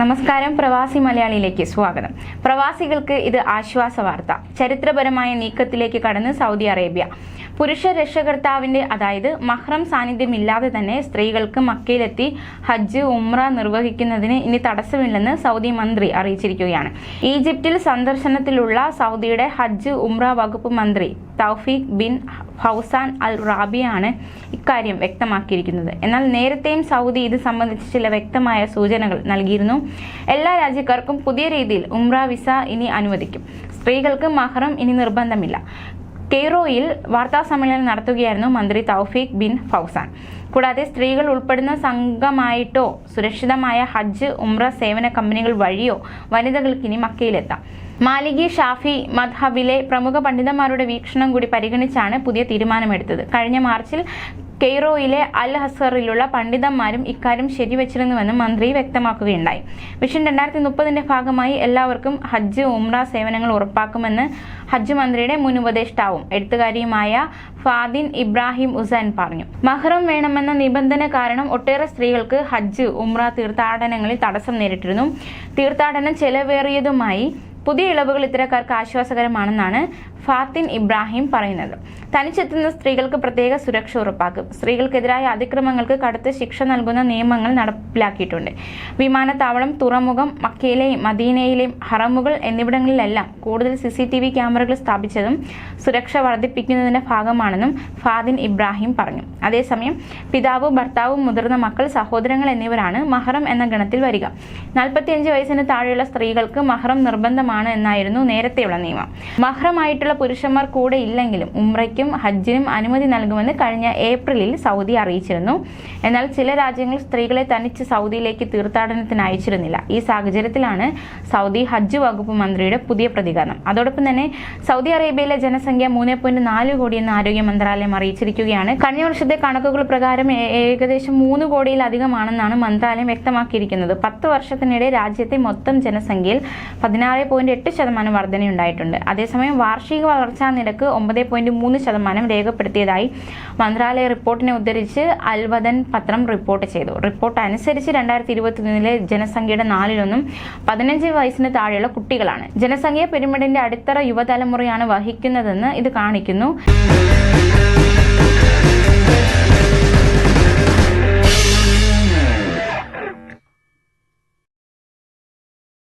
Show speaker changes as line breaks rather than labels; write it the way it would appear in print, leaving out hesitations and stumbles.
നമസ്കാരം, പ്രവാസി മലയാളിയിലേക്ക് സ്വാഗതം. പ്രവാസികൾക്ക് ഇത് ആശ്വാസ വാർത്ത. ചരിത്രപരമായ നീക്കത്തിലേക്ക് കടന്ന് സൗദി അറേബ്യ. പുരുഷ രക്ഷകർത്താവിന്റെ അതായത് മഹ്റം സാന്നിധ്യമില്ലാതെ തന്നെ സ്ത്രീകൾക്ക് മക്കയിലെത്തി ഹജ്ജ് ഉംറ നിർവഹിക്കുന്നതിന് ഇനി തടസ്സമില്ലെന്ന് സൗദി മന്ത്രി അറിയിച്ചിരിക്കുകയാണ്. ഈജിപ്തിൽ സന്ദർശനത്തിലുള്ള സൗദിയുടെ ഹജ്ജ് ഉംറ വകുപ്പ് മന്ത്രി തൗഫീഖ് ബിൻ ഫൗസാൻ അൽ റാബിയാണ് ഇക്കാര്യം വ്യക്തമാക്കിയിരിക്കുന്നത്. എന്നാൽ നേരത്തെയും സൗദി ഇത് സംബന്ധിച്ച് ചില വ്യക്തമായ സൂചനകൾ നൽകിയിരുന്നു. എല്ലാ രാജ്യക്കാർക്കും പുതിയ രീതിയിൽ ഉംറ വിസ ഇനി അനുവദിക്കും. സ്ത്രീകൾക്ക് മഹ്റം ഇനി നിർബന്ധമില്ല. കെയ്റോയിൽ വാർത്താസമ്മേളനം നടത്തുകയായിരുന്നു മന്ത്രി തൗഫീഖ് ബിൻ ഫൗസാൻ. കൂടാതെ സ്ത്രീകൾ ഉൾപ്പെടുന്ന സംഘമായിട്ടോ സുരക്ഷിതമായ ഹജ്ജ് ഉംറ സേവന കമ്പനികൾ വഴിയോ വനിതകൾക്ക് ഇനി മക്കയിലെത്താം. മാലികി ഷാഫി മദ്ഹബിലെ പ്രമുഖ പണ്ഡിതന്മാരുടെ വീക്ഷണം കൂടി പരിഗണിച്ചാണ് പുതിയ തീരുമാനമെടുത്തത്. കഴിഞ്ഞ മാർച്ചിൽ കെയ്റോയിലെ അൽ ഹസറിലുള്ള പണ്ഡിതന്മാരും ഇക്കാര്യം ശരിവച്ചിരുന്നുവെന്നും മന്ത്രി വ്യക്തമാക്കുകയുണ്ടായി. വിഷൻ 2030 ഭാഗമായി എല്ലാവർക്കും ഹജ്ജ് ഉംറ സേവനങ്ങൾ ഉറപ്പാക്കുമെന്ന് ഹജ്ജ് മന്ത്രിയുടെ മുൻ ഉപദേഷ്ടാവും എഴുത്തുകാരിയുമായ ഫാദിൻ ഇബ്രാഹിം ഉസൈൻ പറഞ്ഞു. മഹ്റം വേണമെന്ന നിബന്ധന കാരണം ഒട്ടേറെ സ്ത്രീകൾക്ക് ഹജ്ജ് ഉംറ തീർത്ഥാടനങ്ങളിൽ തടസ്സം നേരിട്ടിരുന്നു. തീർത്ഥാടനം ചെലവേറിയതുമായി പുതിയ ഇളവുകൾ ഇത്തരക്കാർക്ക് ആശ്വാസകരമാണെന്നാണ് ഫാത്തിൻ ഇബ്രാഹിം പറയുന്നത്. തനിച്ചെത്തുന്ന സ്ത്രീകൾക്ക് പ്രത്യേക സുരക്ഷ ഉറപ്പാക്കും. സ്ത്രീകൾക്കെതിരായ അതിക്രമങ്ങൾക്ക് കടുത്ത ശിക്ഷ നൽകുന്ന നിയമങ്ങൾ നടപ്പിലാക്കിയിട്ടുണ്ട്. വിമാനത്താവളം, തുറമുഖം, മക്കയിലെയും മദീനയിലെയും ഹറമുകൾ എന്നിവിടങ്ങളിലെല്ലാം കൂടുതൽ CCTV ക്യാമറകൾ സ്ഥാപിച്ചതും സുരക്ഷ വർദ്ധിപ്പിക്കുന്നതിന്റെ ഭാഗമാണെന്നും ഫാദിൻ ഇബ്രാഹിം പറഞ്ഞു. അതേസമയം പിതാവ്, ഭർത്താവ്, മുതിർന്ന മക്കൾ, സഹോദരങ്ങൾ എന്നിവരാണ് മഹ്റം എന്ന ഗണത്തിൽ വരിക. 45 വയസ്സിന് താഴെയുള്ള സ്ത്രീകൾക്ക് മഹ്റം നിർബന്ധമാണ് എന്നായിരുന്നു നേരത്തെയുള്ള നിയമം. മഹ്റമായിട്ടുള്ള പുരുഷന്മാർ കൂടെ ഇല്ലെങ്കിലും ഉംറയ്ക്കും ഹജ്ജിനും അനുമതി നൽകുമെന്ന് കഴിഞ്ഞ ഏപ്രിലിൽ സൗദി അറിയിച്ചിരുന്നു. എന്നാൽ ചില രാജ്യങ്ങൾ സ്ത്രീകളെ തനിച്ച് സൗദിയിലേക്ക് തീർത്ഥാടനത്തിന് അയച്ചിരുന്നില്ല. ഈ സാഹചര്യത്തിലാണ് സൗദി ഹജ്ജ് വകുപ്പ് മന്ത്രിയുടെ പുതിയ പ്രതികരണം. അതോടൊപ്പം തന്നെ സൗദി അറേബ്യയിലെ ജനസംഖ്യ 3.4 കോടിയെന്ന് ആരോഗ്യ മന്ത്രാലയം അറിയിച്ചിരിക്കുകയാണ്. കഴിഞ്ഞ വർഷത്തെ കണക്കുകൾ പ്രകാരം ഏകദേശം 3 കോടിയിലധികമാണെന്നാണ് മന്ത്രാലയം വ്യക്തമാക്കിയിരിക്കുന്നത്. 10 വർഷത്തിനിടെ രാജ്യത്തെ മൊത്തം ജനസംഖ്യയിൽ 16.8% വർധനയുണ്ടായിട്ടുണ്ട്. അതേസമയം വാർഷിക വളർച്ചാ നിരക്ക് 9.3% രേഖപ്പെടുത്തിയതായി മന്ത്രാലയ റിപ്പോർട്ടിനെ ഉദ്ധരിച്ച് അൽവദൻ പത്രം റിപ്പോർട്ട് ചെയ്തു. റിപ്പോർട്ട് അനുസരിച്ച് 2021 ജനസംഖ്യയുടെ 4/1 15 വയസ്സിന് താഴെയുള്ള കുട്ടികളാണ്. ജനസംഖ്യ പിരമിഡിന്റെ അടിത്തറ യുവതലമുറയാണ് വഹിക്കുന്നതെന്ന് ഇത് കാണിക്കുന്നു.